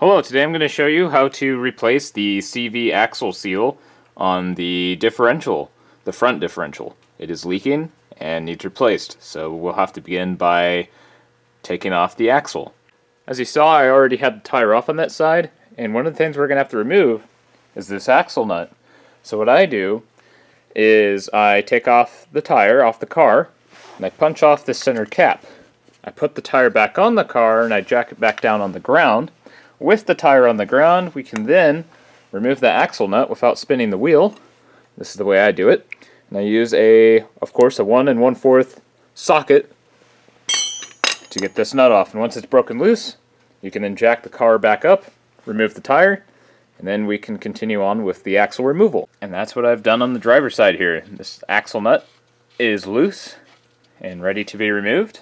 Hello, today I'm going to show you how to replace the CV axle seal on the differential, the front differential. It is leaking and needs replaced, so we'll have to begin by taking off the axle. As you saw, I already had the tire off on that side, and one of the things we're going to have to remove is this axle nut. So what I do is I take off the tire off the car, and I punch off the center cap. I put the tire back on the car, and I jack it back down on the ground. With the tire on the ground, we can then remove the axle nut without spinning the wheel. This is the way I do it. And I use of course, a 1 1/4 socket to get this nut off. And once it's broken loose, you can then jack the car back up, remove the tire, and then we can continue on with the axle removal. And that's what I've done on the driver's side here. This axle nut is loose and ready to be removed.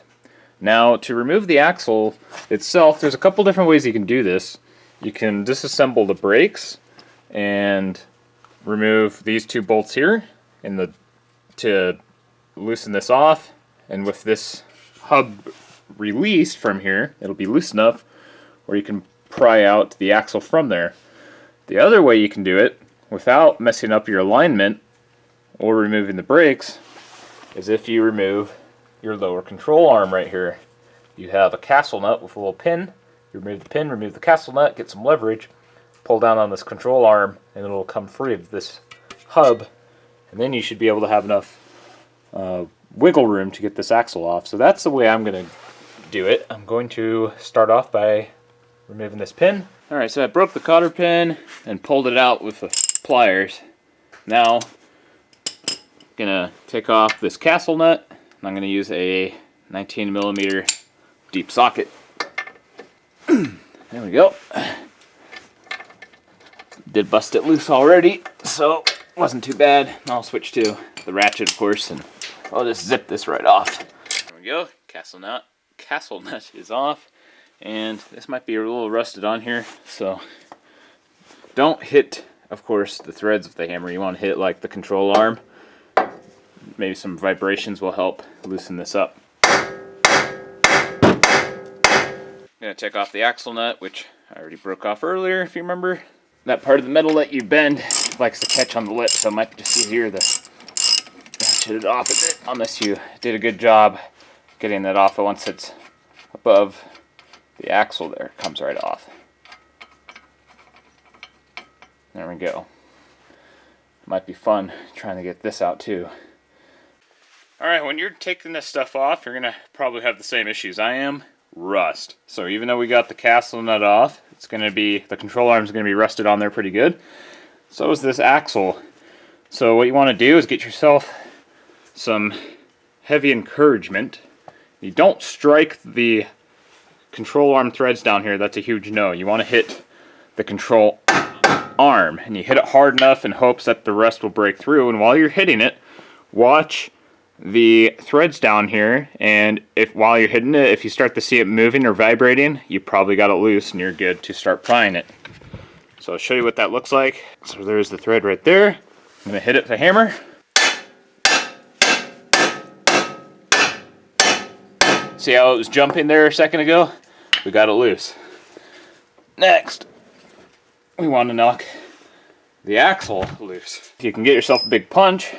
Now, to remove the axle itself, there's a couple different ways you can do this. You can disassemble the brakes and remove these two bolts here to loosen this off. And with this hub released from here, it'll be loose enough where you can pry out the axle from there. The other way you can do it without messing up your alignment or removing the brakes is if you remove your lower control arm right here. You have a castle nut with a little pin. You remove the pin, remove the castle nut, get some leverage, pull down on this control arm, and it'll come free of this hub. And then you should be able to have enough wiggle room to get this axle off. So that's the way I'm going to do it. I'm going to start off by removing this pin. Alright, so I broke the cotter pin and pulled it out with the pliers. Now, I'm going to take off this castle nut. I'm going to use a 19mm deep socket. There we go. Did bust it loose already, so wasn't too bad. I'll switch to the ratchet, of course, and I'll just zip this right off. There we go. Castle nut is off, and this might be a little rusted on here, so don't hit, of course, the threads with the hammer. You want to hit like the control arm. Maybe some vibrations will help loosen this up. I'm going to take off the axle nut, which I already broke off earlier, if you remember. That part of the metal that you bend likes to catch on the lip, so it might be just easier to ratchet it off a bit, unless you did a good job getting that off. Once it's above the axle there, it comes right off. There we go. Might be fun trying to get this out too. Alright, when you're taking this stuff off, you're going to probably have the same issues I am. Rust. So even though we got the castle nut off, the control arm is going to be rusted on there pretty good. So is this axle. So what you want to do is get yourself some heavy encouragement. You don't strike the control arm threads down here. That's a huge no. You want to hit the control arm, and you hit it hard enough in hopes that the rest will break through. And while you're hitting it, watch the threads down here, and while you're hitting it, if you start to see it moving or vibrating, you probably got it loose and you're good to start prying it. So I'll show you what that looks like. So there's the thread right there. I'm going to hit it with a hammer. See how it was jumping there a second ago? We got it loose. Next, we want to knock the axle loose. If you can get yourself a big punch,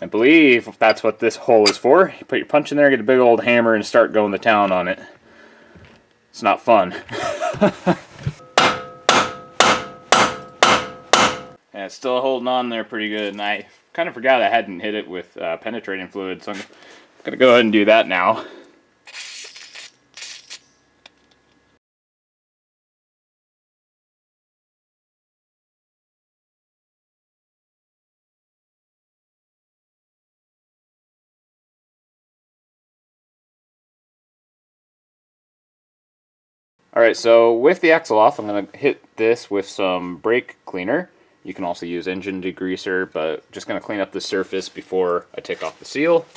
I believe that's what this hole is for. You put your punch in there, get a big old hammer, and start going to town on it. It's not fun. Yeah, it's still holding on there pretty good, and I kind of forgot I hadn't hit it with penetrating fluid, so I'm going to go ahead and do that now. Alright, so with the axle off, I'm going to hit this with some brake cleaner. You can also use engine degreaser, but just going to clean up the surface before I take off the seal.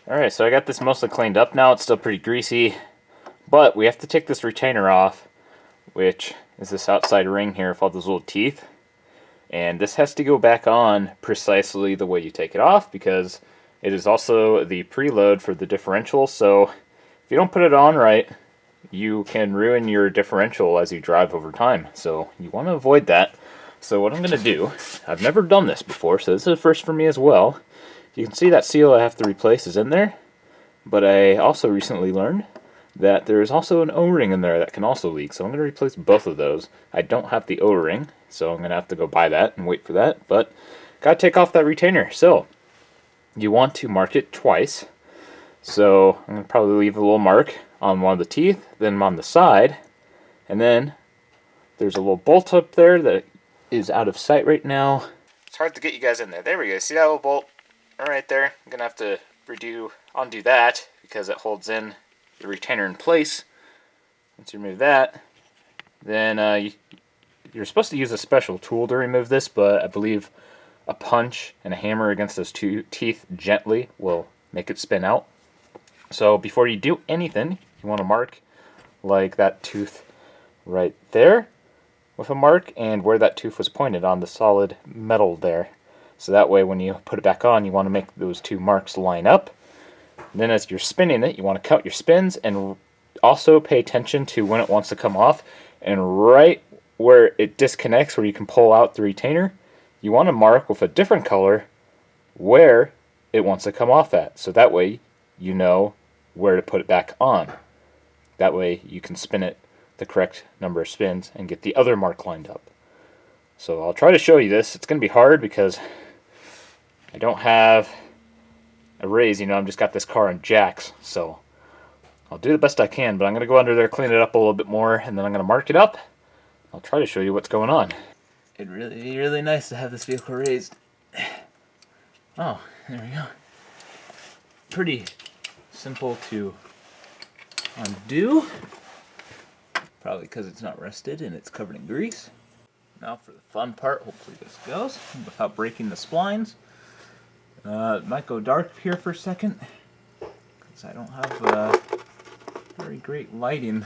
Alright, so I got this mostly cleaned up now. It's still pretty greasy, but we have to take this retainer off, which is this outside ring here with all those little teeth. And this has to go back on precisely the way you take it off, because it is also the preload for the differential. So if you don't put it on right, you can ruin your differential as you drive over time. So you want to avoid that. So what I'm going to do, I've never done this before, so this is a first for me as well. You can see that seal I have to replace is in there, but I also recently learned that there is also an O-ring in there that can also leak, so I'm going to replace both of those. I don't have the O-ring, so I'm going to have to go buy that and wait for that, but got to take off that retainer. So you want to mark it twice. So I'm going to probably leave a little mark on one of the teeth, then on the side, and then there's a little bolt up there that is out of sight right now. It's hard to get you guys in there. There we go. See that little bolt right there? I'm going to have to undo that because it holds in the retainer in place. Once you remove that, then you're supposed to use a special tool to remove this, but I believe a punch and a hammer against those two teeth gently will make it spin out. So before you do anything, you want to mark like that tooth right there with a mark, and where that tooth was pointed on the solid metal there. So that way when you put it back on, you want to make those two marks line up. And then as you're spinning it, you want to count your spins and also pay attention to when it wants to come off. And right where it disconnects, where you can pull out the retainer, you want to mark with a different color where it wants to come off at. So that way you know where to put it back on. That way you can spin it the correct number of spins and get the other mark lined up. So I'll try to show you this. It's going to be hard because I don't have a raise, I'm just got this car on jacks, so I'll do the best I can, but I'm going to go under there, clean it up a little bit more, and then I'm going to mark it up. I'll try to show you what's going on. It'd really be really nice to have this vehicle raised. Oh, there we go. Pretty simple to undo, probably because it's not rusted and it's covered in grease. Now for the fun part, hopefully this goes without breaking the splines. It might go dark here for a second because I don't have very great lighting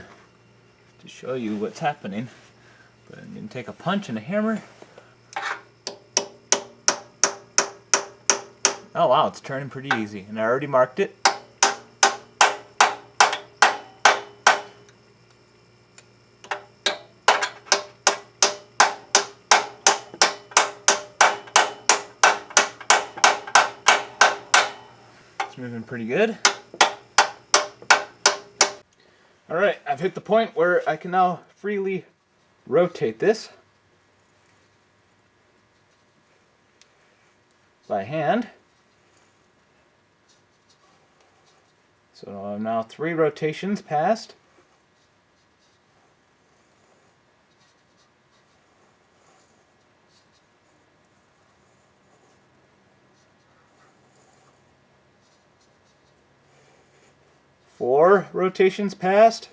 to show you what's happening. But I'm going to take a punch and a hammer. Oh wow, it's turning pretty easy, and I already marked it. Moving pretty good. Alright, I've hit the point where I can now freely rotate this by hand. So I'm now 3 rotations past. Four rotations past.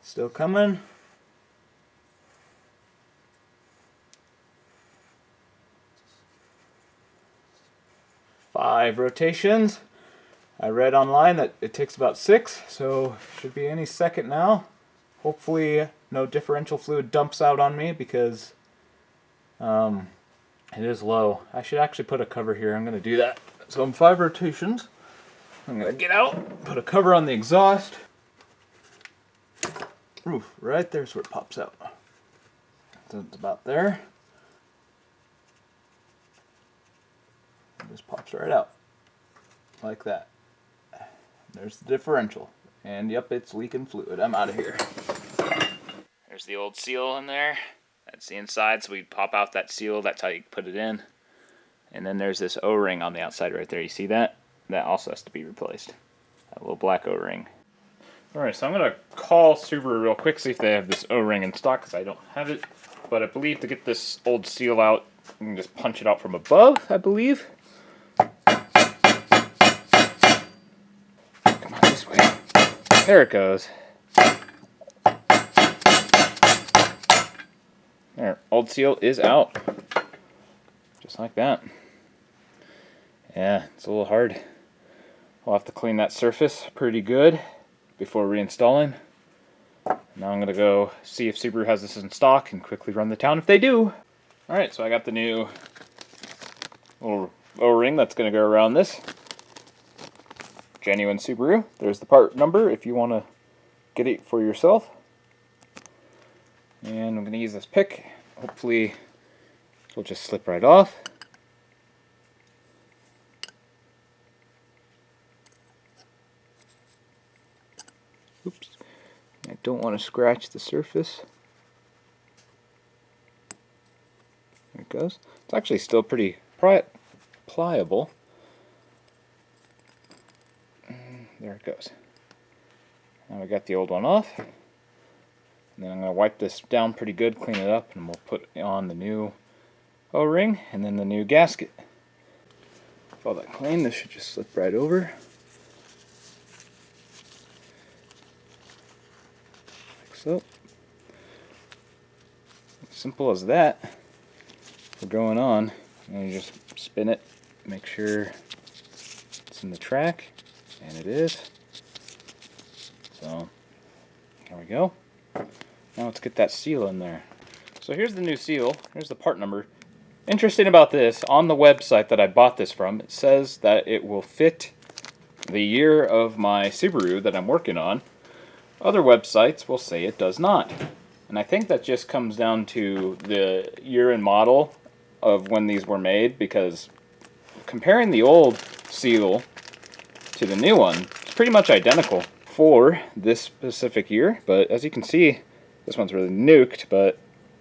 Still coming. 5 rotations. I read online that it takes about 6, so should be any second now. Hopefully no differential fluid dumps out on me because it is low. I should actually put a cover here. I'm going to do that. So in 5 rotations, I'm going to get out, put a cover on the exhaust. Oof, right there's where it pops out. So it's about there. It just pops right out. Like that. There's the differential. And yep, it's leaking fluid. I'm out of here. There's the old seal in there. That's the inside, so we pop out that seal. That's how you put it in. And then there's this O-ring on the outside right there. You see that? That also has to be replaced. That little black O-ring. Alright, so I'm going to call Subaru real quick, see if they have this O-ring in stock, because I don't have it. But I believe to get this old seal out, you can just punch it out from above, I believe. Come on, this way. There it goes. There, old seal is out. Just like that. Yeah, it's a little hard. I'll have to clean that surface pretty good before reinstalling. Now I'm going to go see if Subaru has this in stock and quickly run the town if they do. Alright, so I got the new little O-ring that's going to go around this. Genuine Subaru. There's the part number if you want to get it for yourself. And I'm going to use this pick. Hopefully it'll just slip right off. Oops. I don't want to scratch the surface. There it goes. It's actually still pretty pliable. There it goes. Now we got the old one off. And then I'm going to wipe this down pretty good, clean it up, and we'll put on the new O-ring and then the new gasket. With all that clean, this should just slip right over. Like so. Simple as that. For going on, and you just spin it, make sure it's in the track, and it is. So, there we go. Now let's get that seal in there. So here's the new seal. Here's the part number. Interesting about this, on the website that I bought this from, it says that it will fit the year of my Subaru that I'm working on. Other websites will say it does not. And I think that just comes down to the year and model of when these were made, because comparing the old seal to the new one, it's pretty much identical for this specific year. But as you can see, this one's really nuked, but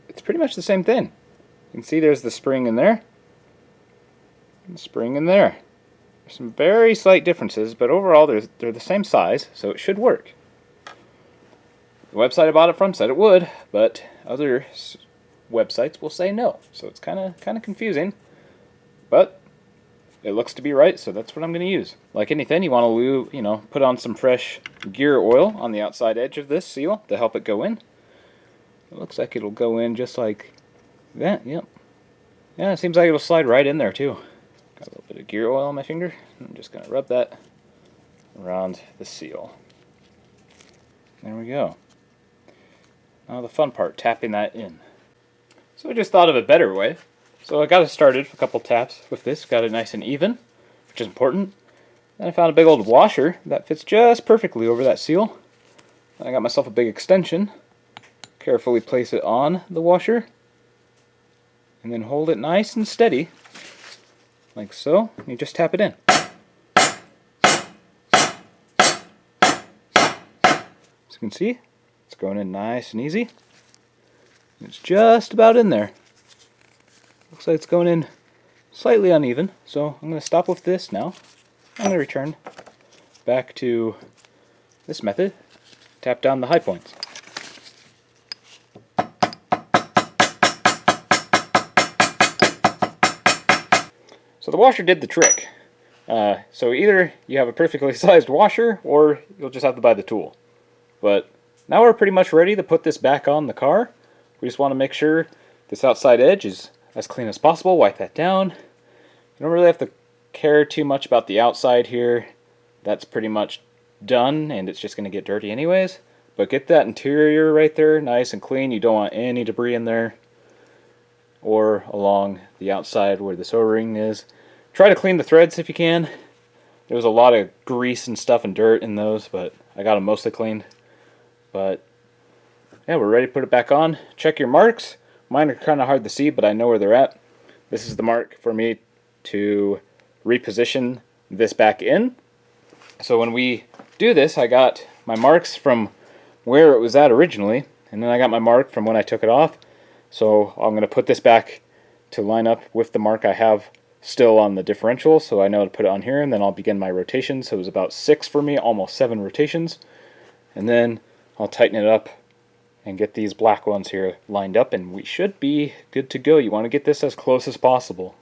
it's pretty much the same thing. You can see there's the spring in there, and the spring in there. There's some very slight differences, but overall they're the same size, so it should work. The website I bought it from said it would, but other websites will say no. So it's kind of confusing, but it looks to be right, so that's what I'm going to use. Like anything, you want to, put on some fresh gear oil on the outside edge of this seal to help it go in. It looks like it'll go in just like that. Yep. Yeah, it seems like it'll slide right in there too. Got a little bit of gear oil on my finger. I'm just going to rub that around the seal. There we go. Now the fun part, tapping that in. So I just thought of a better way. So I got it started with a couple taps with this, got it nice and even, which is important. Then I found a big old washer that fits just perfectly over that seal. Then I got myself a big extension. Carefully place it on the washer, and then hold it nice and steady, like so, and you just tap it in. As you can see, it's going in nice and easy. It's just about in there. Looks like it's going in slightly uneven, so I'm going to stop with this now. I'm going to return back to this method. Tap down the high points. So the washer did the trick. So either you have a perfectly sized washer, or you'll just have to buy the tool. But now we're pretty much ready to put this back on the car. We just want to make sure this outside edge is as clean as possible. Wipe that down. You don't really have to care too much about the outside here. That's pretty much done, and it's just going to get dirty anyways. But get that interior right there nice and clean. You don't want any debris in there or along the outside where this O-ring is. Try to clean the threads if you can. There was a lot of grease and stuff and dirt in those, but I got them mostly cleaned. But yeah, we're ready to put it back on. Check your marks. Mine are kind of hard to see, but I know where they're at. This is the mark for me to reposition this back in. So when we do this, I got my marks from where it was at originally, and then I got my mark from when I took it off. So I'm going to put this back to line up with the mark I have still on the differential, so I know to put it on here, and then I'll begin my rotation. So it was about 6 for me, almost 7 rotations. And then I'll tighten it up and get these black ones here lined up, and we should be good to go. You want to get this as close as possible.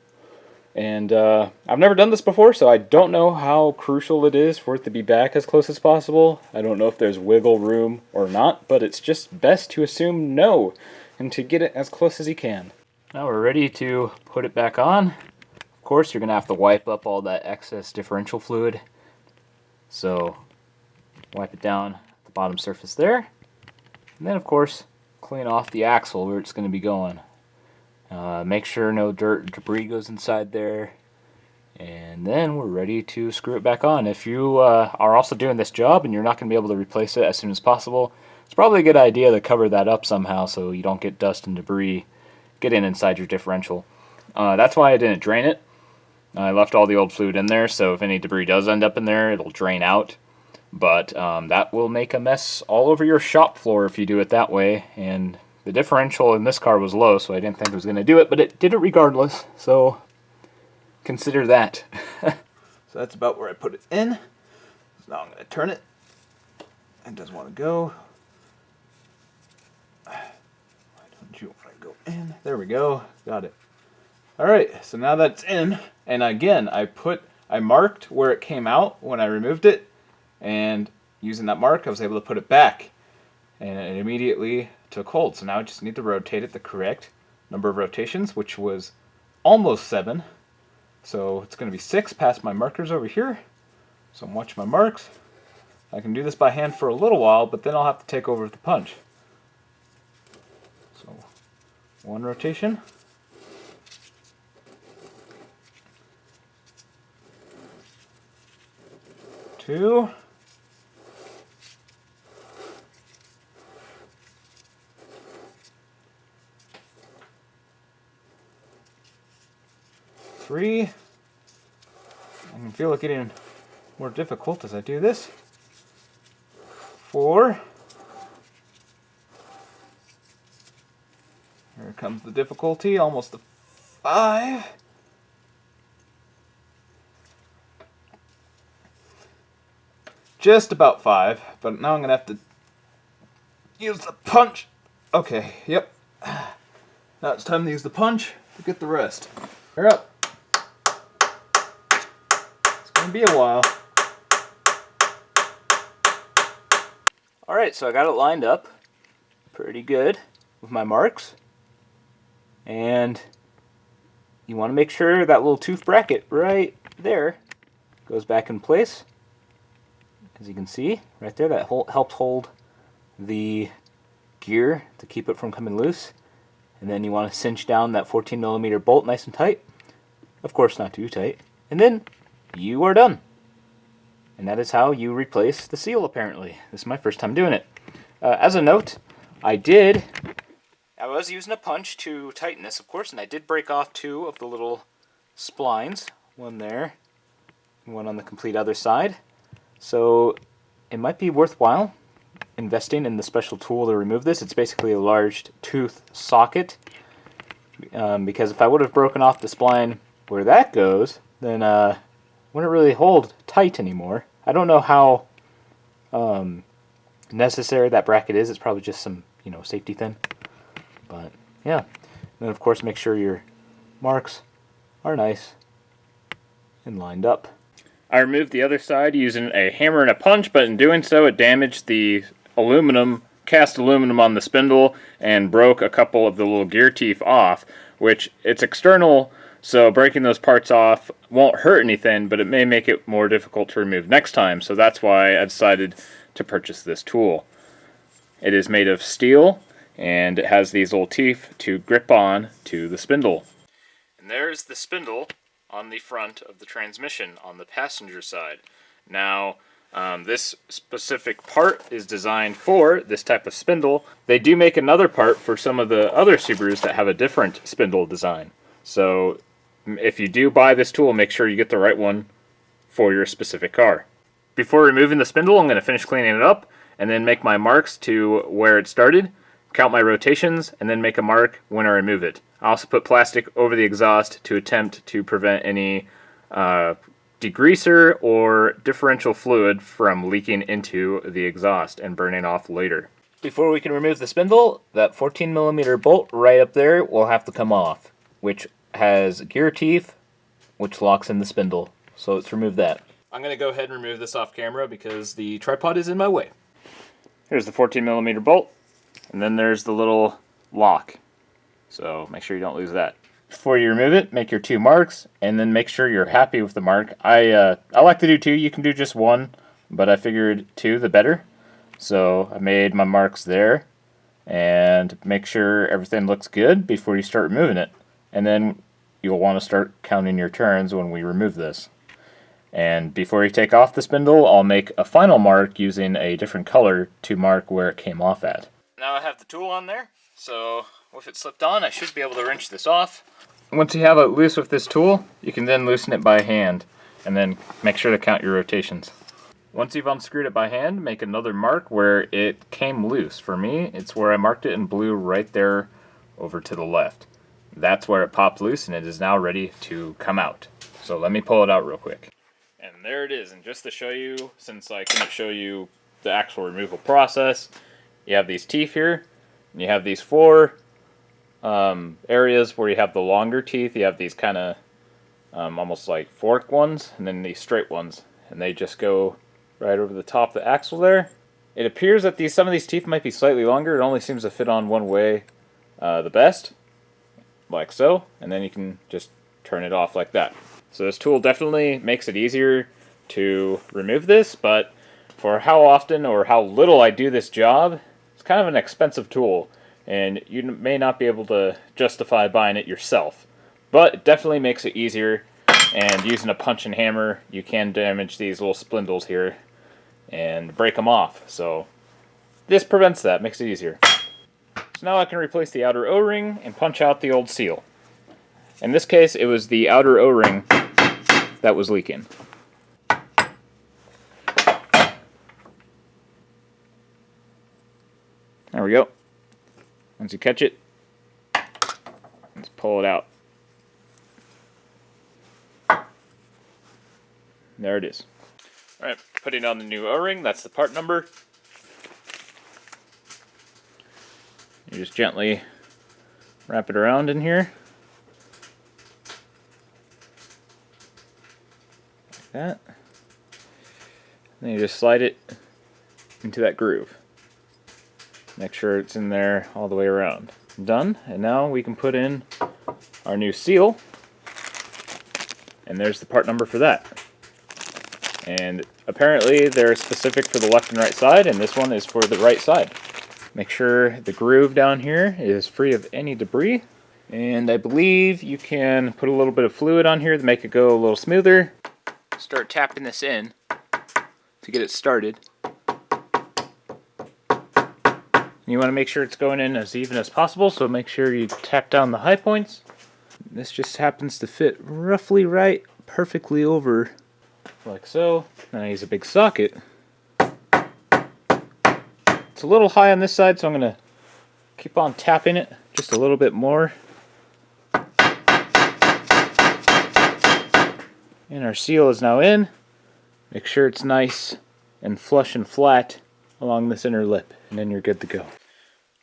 And I've never done this before, so I don't know how crucial it is for it to be back as close as possible. I don't know if there's wiggle room or not, but it's just best to assume no, and to get it as close as you can. Now we're ready to put it back on. Of course, you're going to have to wipe up all that excess differential fluid. So wipe it down the bottom surface there. And then, of course, clean off the axle where it's going to be going. Make sure no dirt and debris goes inside there. And then we're ready to screw it back on. If you are also doing this job and you're not going to be able to replace it as soon as possible, it's probably a good idea to cover that up somehow so you don't get dust and debris getting inside your differential. That's why I didn't drain it. I left all the old fluid in there, so if any debris does end up in there, it'll drain out. But that will make a mess all over your shop floor if you do it that way. And the differential in this car was low, so I didn't think it was going to do it, but it did it regardless, so consider that. So that's about where I put it in. So now I'm going to turn it. It doesn't want to go. Why don't you want to go in? There we go. Got it. Alright, so now that's in, and again, I marked where it came out when I removed it, and using that mark, I was able to put it back, and it immediately took hold. So now I just need to rotate it the correct number of rotations, which was almost 7. So it's going to be 6 past my markers over here. So I'm watching my marks. I can do this by hand for a little while, but then I'll have to take over with the punch. So 1 rotation. 2. 3. I can feel it getting more difficult as I do this. 4. Here comes the difficulty, almost the 5. Just about 5, but now I'm going to have to use the punch. Okay, yep. Now it's time to use the punch to get the rest. You're up. It's going to be a while. Alright, so I got it lined up pretty good with my marks. And you want to make sure that little tooth bracket right there goes back in place. As you can see, right there, that helps hold the gear to keep it from coming loose. And then you want to cinch down that 14mm bolt nice and tight. Of course, not too tight. And then you are done. And that is how you replace the seal, apparently. This is my first time doing it. As a note, I was using a punch to tighten this, of course, and I did break off 2 of the little splines. One there, and one on the complete other side. So it might be worthwhile investing in the special tool to remove this. It's basically a large tooth socket, because if I would have broken off the spline where that goes, then it wouldn't really hold tight anymore. I don't know how necessary that bracket is. It's probably just some, safety thing. But yeah, and then of course make sure your marks are nice and lined up. I removed the other side using a hammer and a punch, but in doing so it damaged the cast aluminum on the spindle and broke a couple of the little gear teeth off, which it's external, so breaking those parts off won't hurt anything, but it may make it more difficult to remove next time, so that's why I decided to purchase this tool. It is made of steel, and it has these little teeth to grip on to the spindle. And there's the spindle on the front of the transmission on the passenger side. Now, this specific part is designed for this type of spindle. They do make another part for some of the other Subarus that have a different spindle design. So if you do buy this tool, make sure you get the right one for your specific car. Before removing the spindle, I'm going to finish cleaning it up and then make my marks to where it started, count my rotations, and then make a mark when I remove it. I also put plastic over the exhaust to attempt to prevent any degreaser or differential fluid from leaking into the exhaust and burning off later. Before we can remove the spindle, that 14mm bolt right up there will have to come off, which has gear teeth, which locks in the spindle. So let's remove that. I'm going to go ahead and remove this off camera because the tripod is in my way. Here's the 14mm bolt, and then there's the little lock. So make sure you don't lose that. Before you remove it, make your 2 marks, and then make sure you're happy with the mark. I like to do 2. You can do just 1, but I figured 2 the better. So I made my marks there, and make sure everything looks good before you start removing it. And then you'll want to start counting your turns when we remove this. And before you take off the spindle, I'll make a final mark using a different color to mark where it came off at. Now I have the tool on there, so with it slipped on, I should be able to wrench this off. Once you have it loose with this tool, you can then loosen it by hand, and then make sure to count your rotations. Once you've unscrewed it by hand, make another mark where it came loose. For me, it's where I marked it in blue right there over to the left. That's where it popped loose, and it is now ready to come out. So let me pull it out real quick. And there it is. And just to show you, since I couldn't show you the actual removal process, you have these teeth here, and you have these four areas where you have the longer teeth. You have these kind of almost like fork ones, and then these straight ones, and they just go right over the top of the axle there. It appears that some of these teeth might be slightly longer. It only seems to fit on one way the best, like so, and then you can just turn it off like that. So this tool definitely makes it easier to remove this, but for how often or how little I do this job, it's kind of an expensive tool, and you may not be able to justify buying it yourself. But it definitely makes it easier, and using a punch and hammer, you can damage these little spindles here and break them off. So this prevents that, makes it easier. So now I can replace the outer O-ring and punch out the old seal. In this case, it was the outer O-ring that was leaking. There we go. Once you catch it, let's pull it out. There it is. Alright, putting on the new O-ring, that's the part number. You just gently wrap it around in here. Like that. Then you just slide it into that groove. Make sure it's in there all the way around. Done, and now we can put in our new seal. And there's the part number for that. And apparently they're specific for the left and right side, and this one is for the right side. Make sure the groove down here is free of any debris. And I believe you can put a little bit of fluid on here to make it go a little smoother. Start tapping this in to get it started. You want to make sure it's going in as even as possible, so make sure you tap down the high points. This just happens to fit roughly right, perfectly over, like so. Then I use a big socket. It's a little high on this side, so I'm going to keep on tapping it just a little bit more. And our seal is now in. Make sure it's nice and flush and flat along this inner lip, and then you're good to go.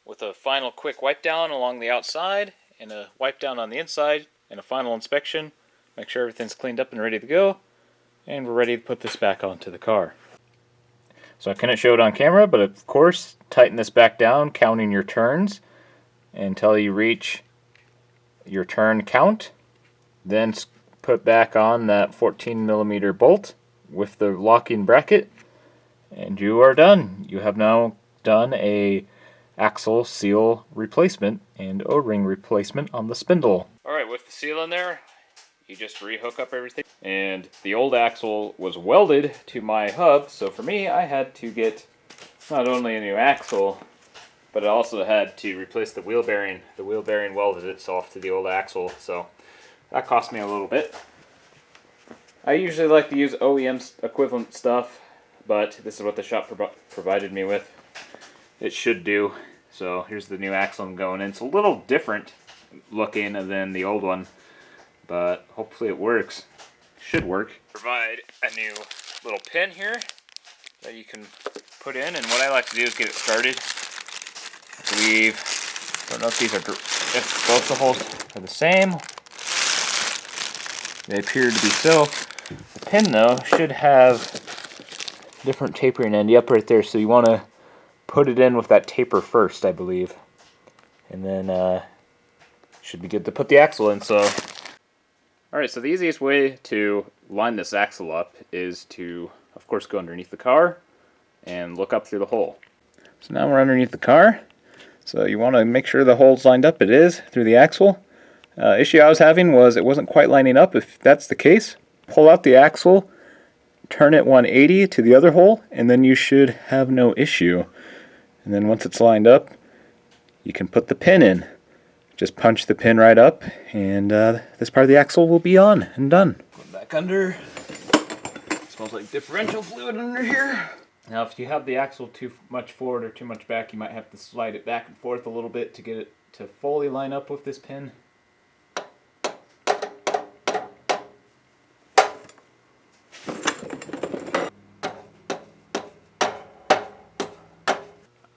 With a final quick wipe down along the outside, and a wipe down on the inside, and a final inspection, make sure everything's cleaned up and ready to go, and we're ready to put this back onto the car. So I couldn't show it on camera, but of course, tighten this back down, counting your turns until you reach your turn count. Then put back on that 14mm bolt with the locking bracket, and you are done. You have now done a axle seal replacement and O-ring replacement on the spindle. Alright, with the seal in there, you just rehook up everything. And the old axle was welded to my hub, so for me, I had to get not only a new axle, but I also had to replace the wheel bearing. The wheel bearing welded itself to the old axle, so that cost me a little bit. I usually like to use OEM equivalent stuff, but this is what the shop provided me with. It should do. So here's the new axle I'm going in. It's a little different looking than the old one, but hopefully it works. Should work. Provide a new little pin here that you can put in, and what I like to do is get it started. I believe, don't know if if both the holes are the same. They appear to be so. The pin though should have different tapering end. Yep, right there. So you want to put it in with that taper first, I believe, and then should be good to put the axle in. So, alright, so the easiest way to line this axle up is to, of course, go underneath the car and look up through the hole. So now we're underneath the car. So you want to make sure the hole's lined up. It is through the axle. Issue I was having was it wasn't quite lining up. If that's the case, pull out the axle, turn it 180 to the other hole, and then you should have no issue. And then once it's lined up, you can put the pin in. Just punch the pin right up, and this part of the axle will be on and done. Put it back under. Smells like differential fluid under here. Now if you have the axle too much forward or too much back, you might have to slide it back and forth a little bit to get it to fully line up with this pin.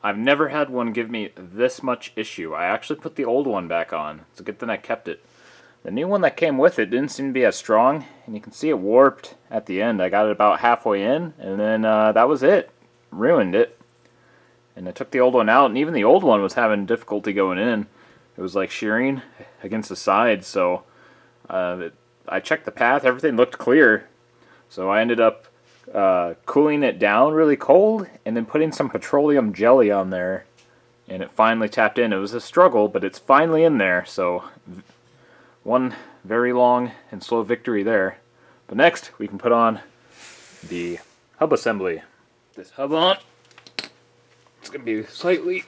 I've never had one give me this much issue. I actually put the old one back on. It's a good thing I kept it. The new one that came with it didn't seem to be as strong, and you can see it warped at the end. I got it about halfway in, and then that was it. Ruined it. And I took the old one out, and even the old one was having difficulty going in. It was like shearing against the side, so I checked the path. Everything looked clear. So I ended up cooling it down really cold and then putting some petroleum jelly on there, and it finally tapped in. It was a struggle, but it's finally in there, so one very long and slow victory there. But next we can put on the hub assembly. This hub on, it's going to be slightly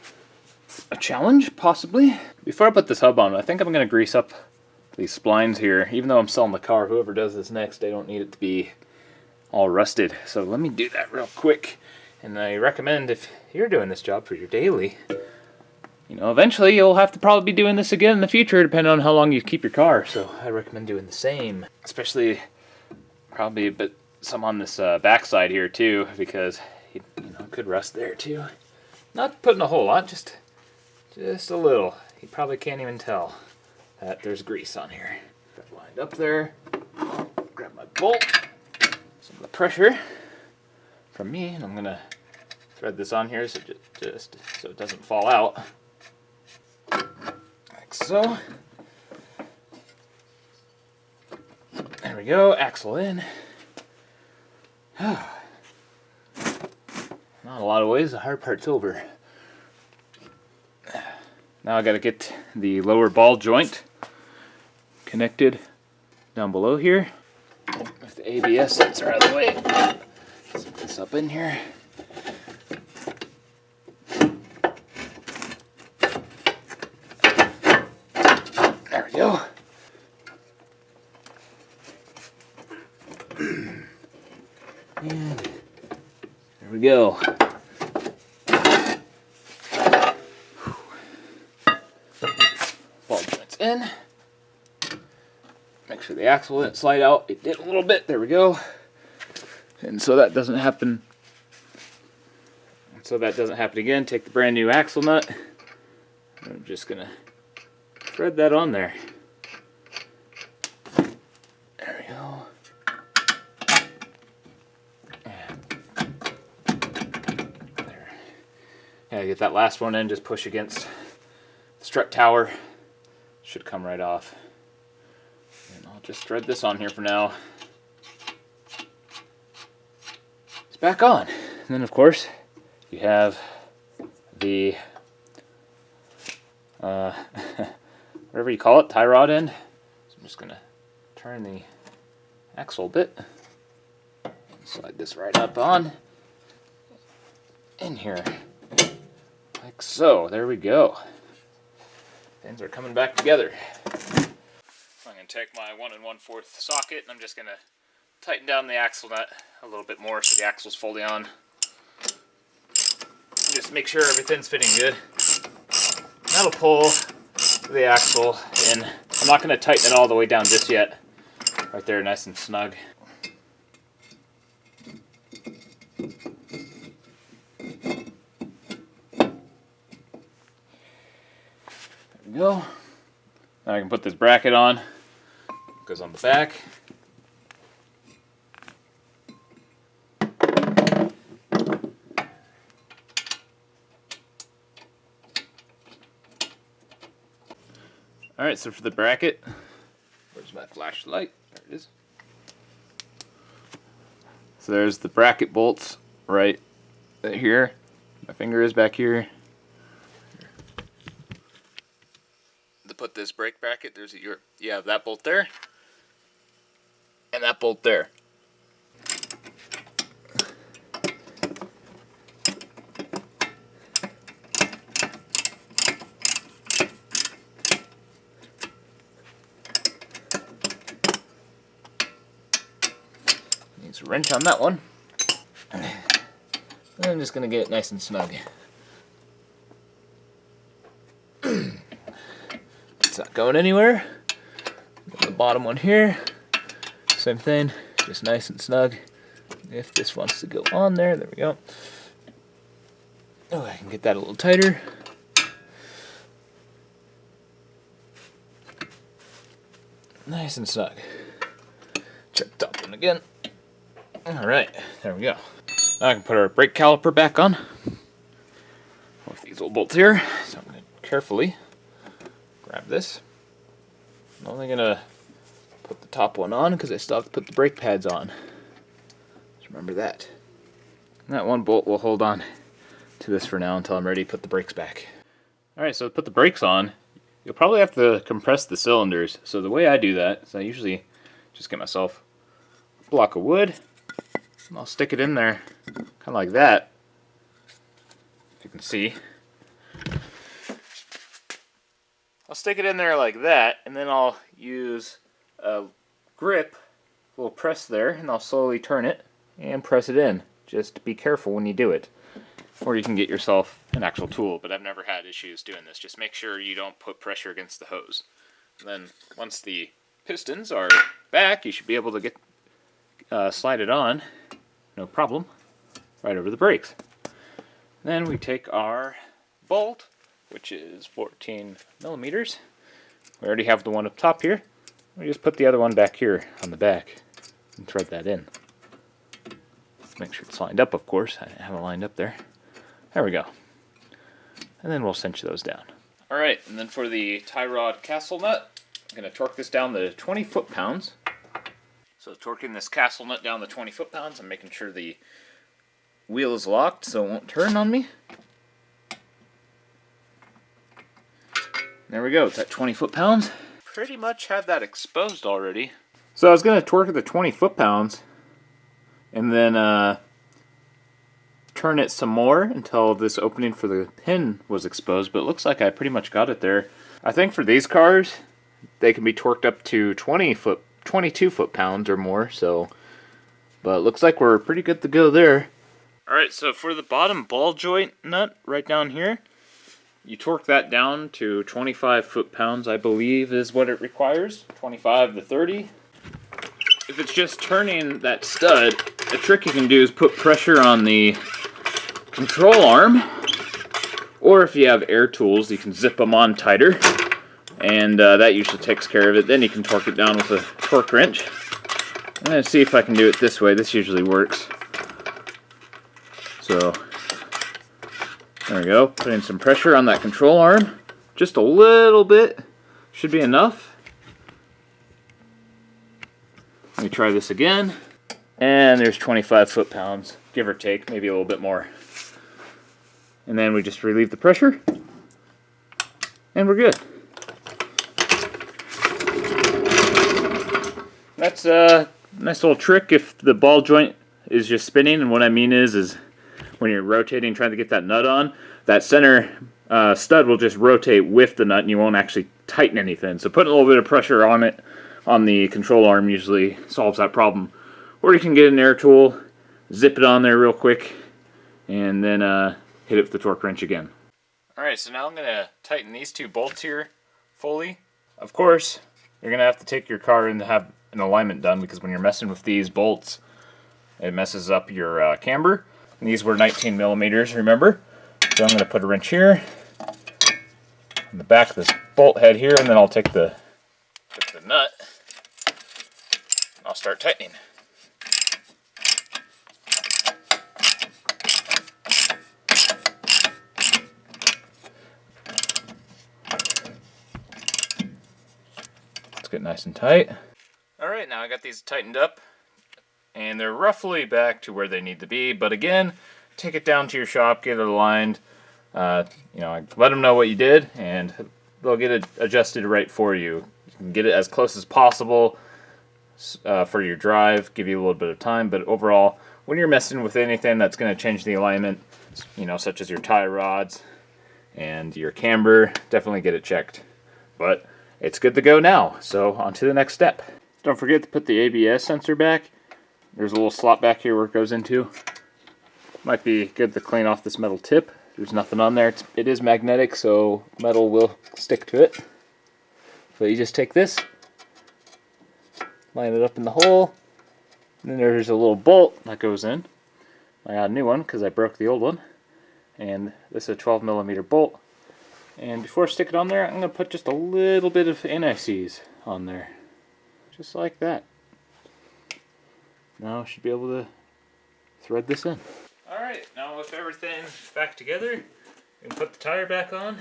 a challenge, possibly. Before I put this hub on, I think I'm going to grease up these splines here. Even though I'm selling the car, whoever does this next, they don't need it to be all rusted. So let me do that real quick. And I recommend, if you're doing this job for your daily, you know, eventually you'll have to probably be doing this again in the future, depending on how long you keep your car. So I recommend doing the same, especially probably a bit some on this backside here too, because you know, it could rust there too. Not putting a whole lot, just a little. You probably can't even tell that there's grease on here. Got it lined up there. Grab my bolt. Some of the pressure from me, and I'm gonna thread this on here so just so it doesn't fall out, like so. There we go. Axle in. Not a lot of ways. The hard part's over. Now I got to get the lower ball joint connected down below here. If the ABS sets are out of the way, set this up in here. There we go. And there we go. Ball joint's in. Make sure the axle didn't slide out. It did a little bit. There we go. And so that doesn't happen. Again, take the brand new axle nut. I'm just gonna thread that on there. There we go. And there. Yeah, get that last one in. Just push against the strut tower. Should come right off. And I'll just thread this on here for now. It's back on. And then of course you have the whatever you call it, tie rod end. So I'm just gonna turn the axle a bit. Slide this right up on in here. Like so. There we go. Things are coming back together. I'm going to take my 1 1/4 socket and I'm just going to tighten down the axle nut a little bit more so the axle's fully on. Just make sure everything's fitting good. That'll pull the axle in. I'm not going to tighten it all the way down just yet. Right there, nice and snug. There we go. Now I can put this bracket on. It goes on the back. Alright, so for the bracket, where's my flashlight? There it is. So there's the bracket bolts right here. My finger is back here. put this brake bracket, you have that bolt there, and that bolt there. Needs a wrench on that one. And I'm just going to get it nice and snug. It's not going anywhere. The bottom one here, same thing, just nice and snug. If this wants to go on there, there we go. Oh, I can get that a little tighter. Nice and snug. Check the top one again. Alright, there we go. Now I can put our brake caliper back on with these old bolts here. So I'm going to carefully grab this. I'm only going to put the top one on because I still have to put the brake pads on. Just remember that. And that one bolt will hold on to this for now until I'm ready to put the brakes back. Alright, so to put the brakes on, you'll probably have to compress the cylinders. So the way I do that is I usually just get myself a block of wood, and I'll stick it in there kind of like that, if you can see. I'll stick it in there like that, and then I'll use a grip, a little press there, and I'll slowly turn it and press it in. Just be careful when you do it. Or you can get yourself an actual tool, but I've never had issues doing this. Just make sure you don't put pressure against the hose. And then once the pistons are back, you should be able to get slide it on, no problem, right over the brakes. Then we take our bolt, which is 14 millimeters. We already have the one up top here. We just put the other one back here on the back and thread that in. Make sure it's lined up, of course. I have it lined up there. There we go. And then we'll cinch those down. Alright, and then for the tie rod castle nut, I'm going to torque this down to 20 foot-pounds. So torquing this castle nut down to 20 foot-pounds, I'm making sure the wheel is locked so it won't turn on me. There we go, it's at 20 foot-pounds. Pretty much had that exposed already. So I was going to torque it to 20 foot-pounds and then turn it some more until this opening for the pin was exposed, but it looks like I pretty much got it there. I think for these cars, they can be torqued up to 22 foot-pounds or more, so, but it looks like we're pretty good to go there. Alright, so for the bottom ball joint nut right down here, you torque that down to 25 foot-pounds, I believe is what it requires, 25 to 30. If it's just turning that stud, the trick you can do is put pressure on the control arm, or if you have air tools, you can zip them on tighter, and that usually takes care of it. Then you can torque it down with a torque wrench. I'm going to see if I can do it this way. This usually works. So, there we go. Putting some pressure on that control arm. Just a little bit. Should be enough. Let me try this again. And there's 25 foot-pounds, give or take, maybe a little bit more. And then we just relieve the pressure, and we're good. That's a nice little trick if the ball joint is just spinning, and what I mean is when you're rotating, trying to get that nut on, that center stud will just rotate with the nut, and you won't actually tighten anything. So putting a little bit of pressure on it, on the control arm, usually solves that problem. Or you can get an air tool, zip it on there real quick, and then hit it with the torque wrench again. Alright, so now I'm going to tighten these two bolts here fully. Of course, you're going to have to take your car and have an alignment done, because when you're messing with these bolts, it messes up your camber. And these were 19 millimeters, remember? So I'm going to put a wrench here, on the back of this bolt head here, and then I'll take the nut, and I'll start tightening. Get nice and tight. Alright, now I got these tightened up, and they're roughly back to where they need to be, but again, take it down to your shop, get it aligned, let them know what you did, and they'll get it adjusted right for you. You can get it as close as possible for your drive, give you a little bit of time, but overall, when you're messing with anything that's going to change the alignment, such as your tie rods and your camber, definitely get it checked. But it's good to go now, so on to the next step. Don't forget to put the ABS sensor back. There's a little slot back here where it goes into. Might be good to clean off this metal tip. There's nothing on there. It is magnetic, so metal will stick to it. So you just take this, line it up in the hole, and then there's a little bolt that goes in. I got a new one because I broke the old one. And this is a 12mm bolt. And before I stick it on there, I'm going to put just a little bit of anti-seize on there. Just like that. Now I should be able to thread this in. Alright, now with everything back together, we can put the tire back on.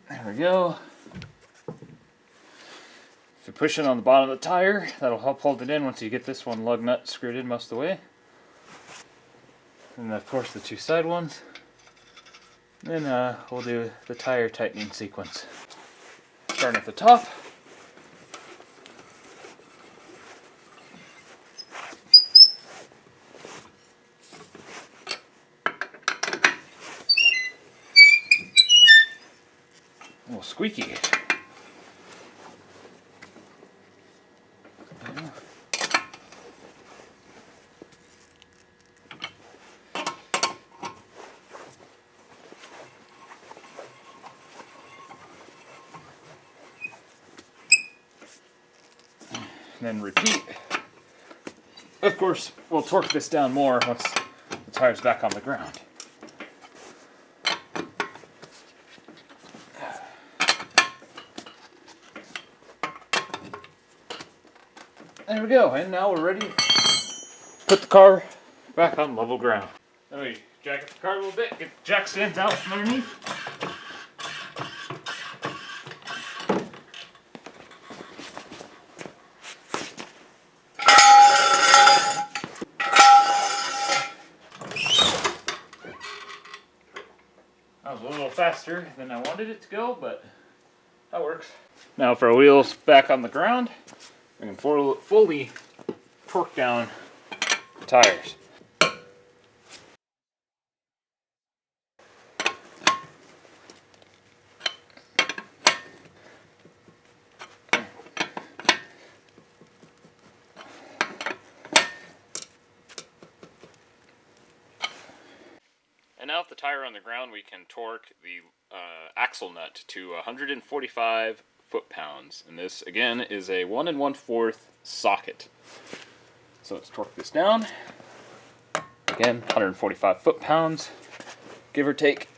There we go. If you push it on the bottom of the tire, that'll help hold it in once you get this one lug nut screwed in most of the way. And of course the two side ones. Then we'll do the tire tightening sequence. Starting at the top. A little squeaky. Then repeat. Of course, we'll torque this down more once the tire's back on the ground. There we go, and now we're ready to put the car back on level ground. Then we jack up the car a little bit, get the jack stands out from underneath. That was a little faster than I wanted it to go, but that works. Now for our wheels back on the ground, we can fully torque down the tires. And now with the tire on the ground, we can torque the axle nut to 145 foot-pounds. And this, again, is a 1 1/4 socket. So let's torque this down. Again, 145 foot-pounds, give or take.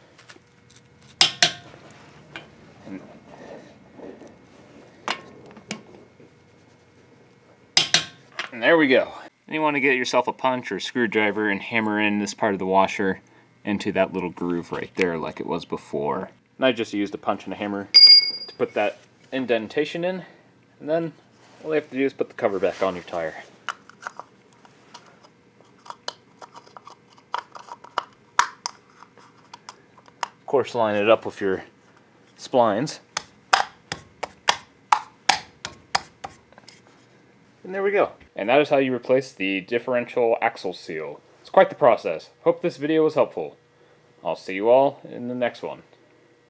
And there we go. And you want to get yourself a punch or a screwdriver and hammer in this part of the washer into that little groove right there like it was before. And I just used a punch and a hammer to put that indentation in, and then all you have to do is put the cover back on your tire. Of course, line it up with your splines. And there we go. And that is how you replace the differential axle seal. It's quite the process. Hope this video was helpful. I'll see you all in the next one.